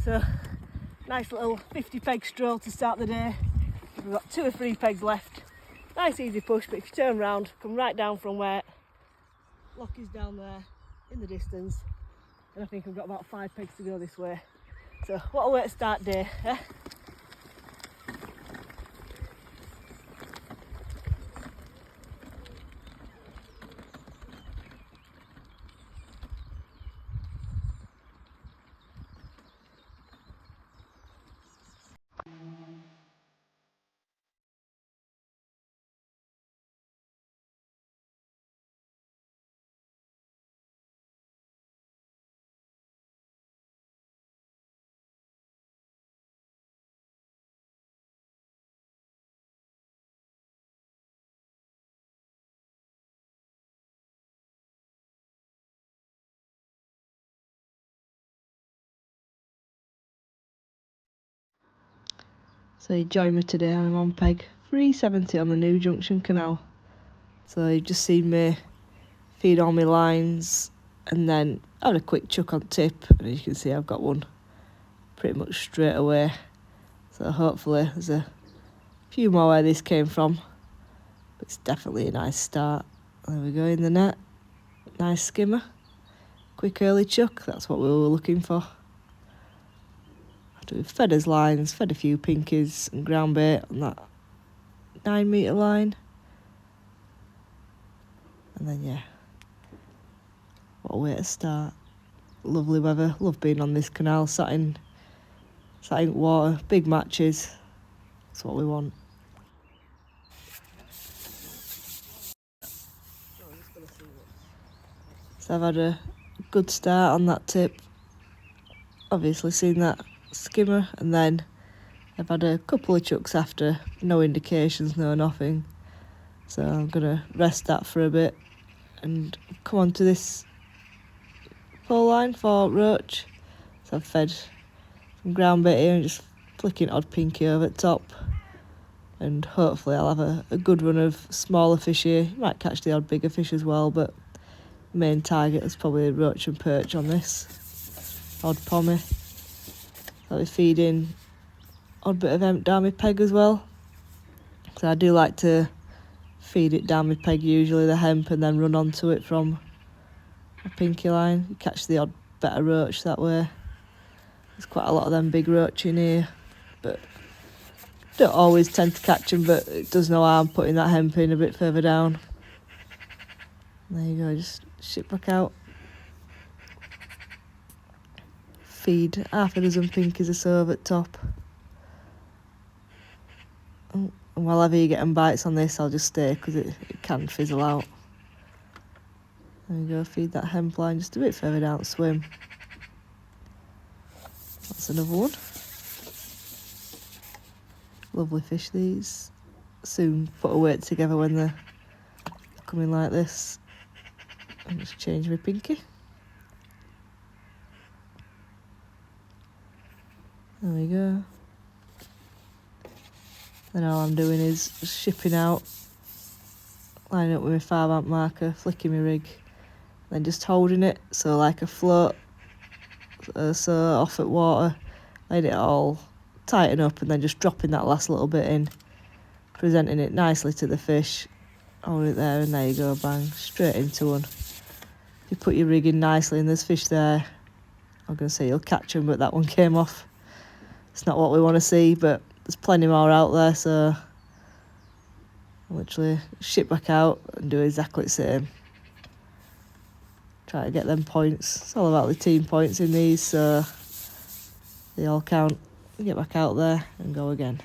So nice little 50 peg stroll to start the day. We've got 2 or 3 pegs left. Nice easy push, but if you turn round, come right down from where lock is down there in the distance, and I think I've got about 5 pegs to go this way. So what a way to start day, eh? So you join me today, I'm on peg 370 on the new Junction Canal. So you've just seen me feed all my lines and then have a quick chuck on tip, and as you can see I've got one pretty much straight away. So hopefully there's a few more where this came from, but it's definitely a nice start. There we go, in the net, nice skimmer, quick early chuck, that's what we were looking for. After we've fed his lines, fed a few pinkies and ground bait on that 9 metre line. And then yeah, what a way to start. Lovely weather, love being on this canal, sat in water, big matches, that's what we want. So I've had a good start on that tip, obviously seen that skimmer, and then I've had a couple of chucks after, no indications, no nothing. So I'm going to rest that for a bit and come on to this pole line for roach. So I've fed some ground bait here and just flicking odd pinky over the top. And hopefully I'll have a good run of smaller fish here. Might catch the odd bigger fish as well, but main target is probably roach and perch on this. Odd pommy. I'll be feeding odd bit of hemp down my peg as well. So I do like to feed it down my peg, usually the hemp, and then run onto it from a pinky line. You catch the odd better roach that way. There's quite a lot of them big roach in here, but don't always tend to catch them, but it does no harm putting that hemp in a bit further down. There you go, just ship back out. Feed half a dozen pinkies or so over the top. Oh, and while ever you get them bites on this, I'll just stay because it can fizzle out. There you go, feed that hemp line just a bit further down, swim. That's another one. Lovely fish these. Soon put a weight together when they're coming like this. And just change my pinky. There we go. Then all I'm doing is just shipping out, lining up with my 5 amp marker, flicking my rig, then just holding it, so like a float, so off at water, let it all tighten up, and then just dropping that last little bit in, presenting it nicely to the fish, hold it there, and there you go, bang, straight into one. You put your rig in nicely and there's fish there, I'm going to say you'll catch them, but that one came off. It's not what we want to see, but there's plenty more out there, so I'll literally ship back out and do exactly the same. Try to get them points. It's all about the team points in these, so they all count. Get back out there and go again.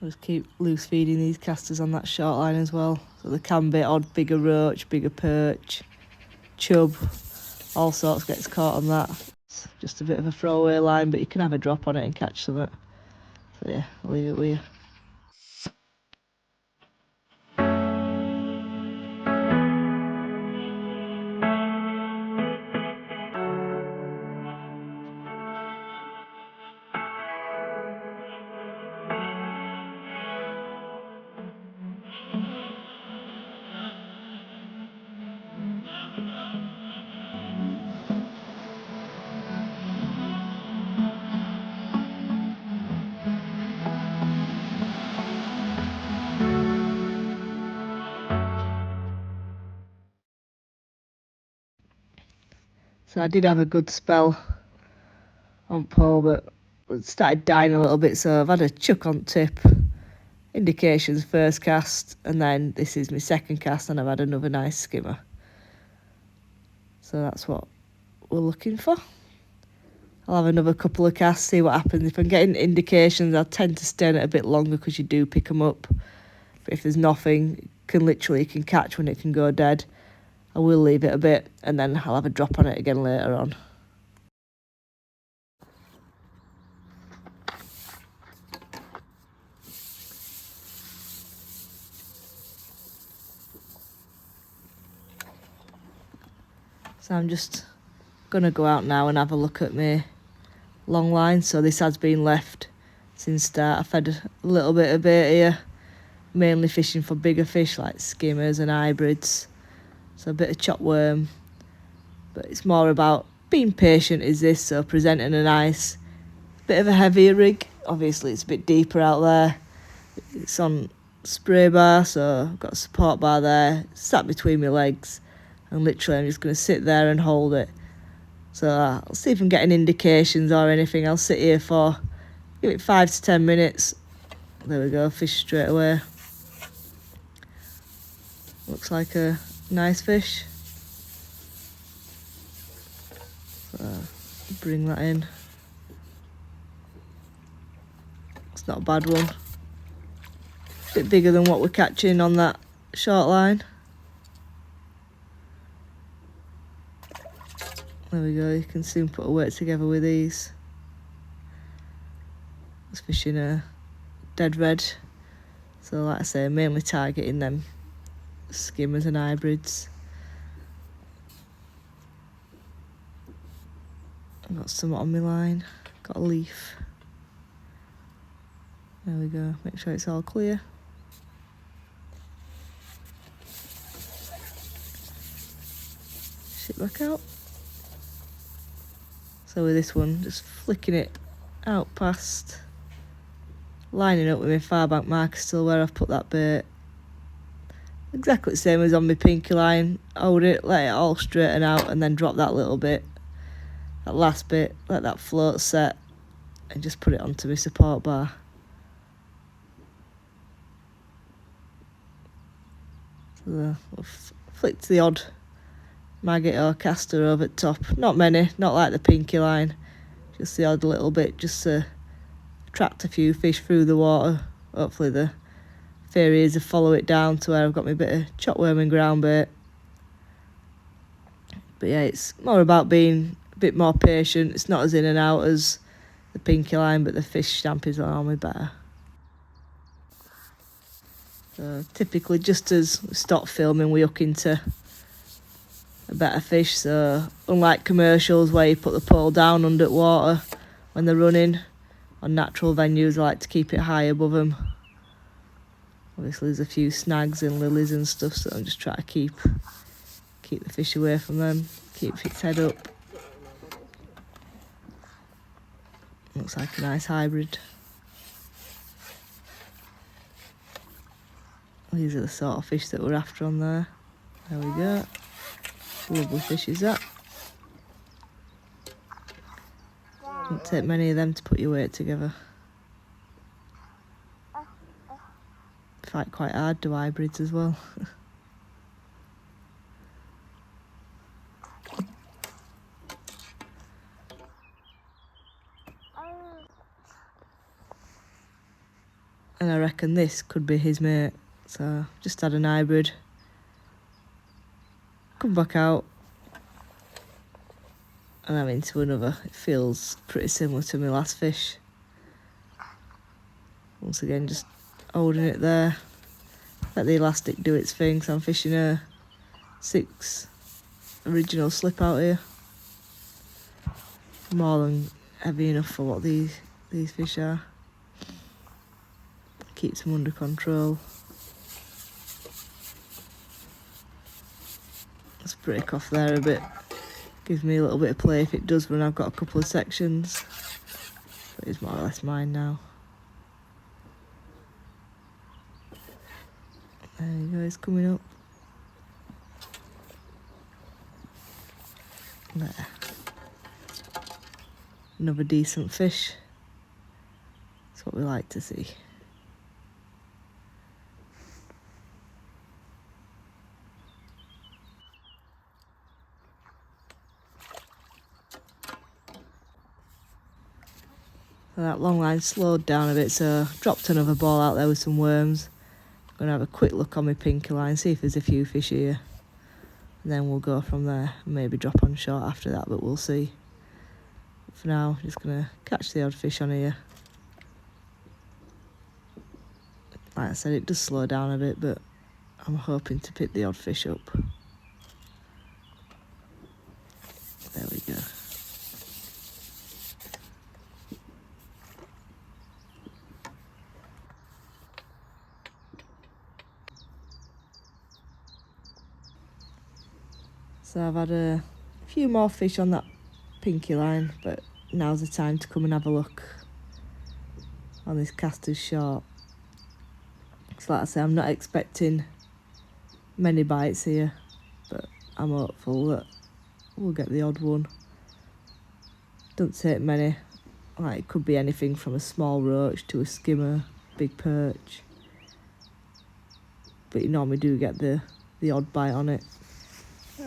I'll just keep loose feeding these casters on that short line as well, so they can be odd bigger roach, bigger perch, chub, all sorts gets caught on that. It's just a bit of a throwaway line, but you can have a drop on it and catch something. So yeah, I'll leave it with you. So I did have a good spell on pole, but it started dying a little bit, so I've had a chuck on tip, indications first cast, and then this is my second cast, and I've had another nice skimmer. So that's what we're looking for. I'll have another couple of casts, see what happens. If I'm getting indications, I tend to stay on it a bit longer because you do pick them up. But if there's nothing, you can catch when it can go dead. I will leave it a bit, and then I'll have a drop on it again later on. So I'm just going to go out now and have a look at my long line. So this has been left since start. I've had a little bit of bait here, mainly fishing for bigger fish like skimmers and hybrids. So a bit of chop worm, but it's more about being patient is this, so presenting a nice bit of a heavier rig. Obviously it's a bit deeper out there. It's on spray bar, so I've got a support bar there, sat between my legs, and literally I'm just going to sit there and hold it. So I'll see if I'm getting indications or anything. I'll sit here for, give it 5 to 10 minutes. There we go, fish straight away. Looks like a nice fish. So bring that in. It's not a bad one. Bit bigger than what we're catching on that short line. There we go, you can soon put a weight together with these. I was fishing a dead red, so like I say, mainly targeting them skimmers and hybrids. I've got some on my line, got a leaf. There we go, make sure it's all clear. Shit back out. So with this one, just flicking it out past, lining up with my far bank marker still where I've put that bait. Exactly the same as on my pinky line. Hold it, let it all straighten out, and then drop that little bit, that last bit, let that float set, and just put it onto my support bar. So I've flicked the odd maggot or caster over the top. Not many, not like the pinky line, just the odd little bit, just to attract a few fish through the water. Hopefully the theory is to follow it down to where I've got my bit of chop worm and ground bait. But yeah, it's more about being a bit more patient. It's not as in and out as the pinky line, but the fish stampies are normally better. So typically, just as we stop filming, we hook into a better fish. So unlike commercials where you put the pole down under water when they're running, on natural venues I like to keep it high above them. Obviously there's a few snags and lilies and stuff, so I'm just trying to keep the fish away from them, keep its head up. Looks like a nice hybrid. These are the sort of fish that we're after on there. There we go. Lovely fish is that. Don't take many of them to put your weight together. Fight quite hard, do hybrids as well. And I reckon this could be his mate. So just had an hybrid. Come back out. And I'm into another. It feels pretty similar to my last fish. Once again, just holding it there. Let the elastic do its thing. So I'm fishing a 6 original slip out here. More than heavy enough for what these fish are. Keeps them under control. Let's break off there a bit. Gives me a little bit of play if it does when I've got a couple of sections. But it's more or less mine now. There you go, it's coming up. There. another decent fish. That's what we like to see. So that long line slowed down a bit, so dropped another ball out there with some worms. I'm going to have a quick look on my pinky line, see if there's a few fish here. And then we'll go from there and maybe drop on short after that, but we'll see. For now, just going to catch the odd fish on here. Like I said, it does slow down a bit, but I'm hoping to pick the odd fish up. There we go. So I've had a few more fish on that pinky line, but now's the time to come and have a look on this caster's short. So like I say, I'm not expecting many bites here, but I'm hopeful that we'll get the odd one. Don't take many. Like, it could be anything from a small roach to a skimmer, big perch. But you normally do get the odd bite on it.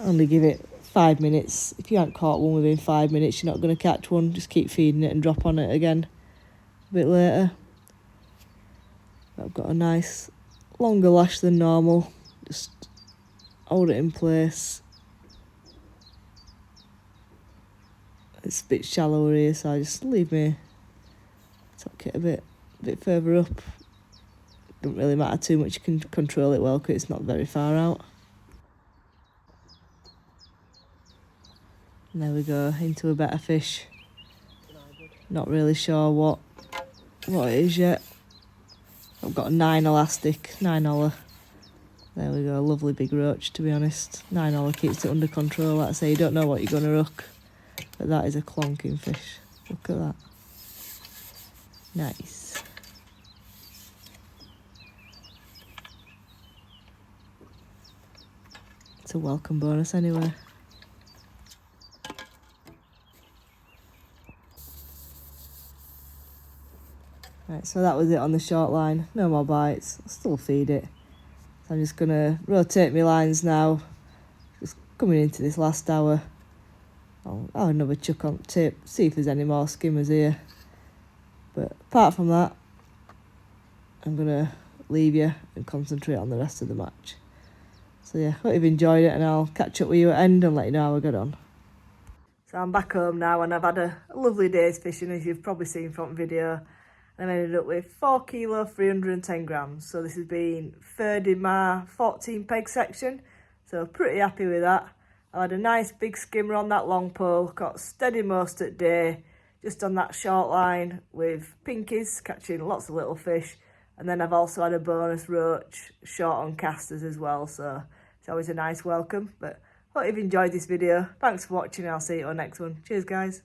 Only give it 5 minutes. If you haven't caught one within 5 minutes, you're not going to catch one. Just keep feeding it and drop on it again a bit later. I've got a nice longer lash than normal. Just hold it in place. It's a bit shallower here, so I just leave me tuck it a bit further up. Doesn't really matter too much, you can control it well because it's not very far out. And there we go, into a better fish. Not really sure what it is yet. I've got a 9 elastic, 9 holler. There we go, lovely big roach, to be honest. 9 holler keeps it under control. Like I say, you don't know what you're going to hook, but that is a clonking fish. Look at that. Nice. It's a welcome bonus anyway. Right, so that was it on the short line. No more bites. I'll still feed it. So I'm just going to rotate my lines now. Just coming into this last hour. I'll have another chuck on tip, see if there's any more skimmers here. But apart from that, I'm going to leave you and concentrate on the rest of the match. So yeah, hope you've enjoyed it, and I'll catch up with you at end and let you know how I got on. So I'm back home now, and I've had a lovely day's fishing, as you've probably seen from the video. And I ended up with 4 kilo, 310 grams. So this has been third in my 14 peg section. So pretty happy with that. I had a nice big skimmer on that long pole, caught steady most at day, just on that short line with pinkies, catching lots of little fish. And then I've also had a bonus roach short on casters as well. So it's always a nice welcome. But hope you've enjoyed this video. Thanks for watching, and I'll see you on the next one. Cheers, guys.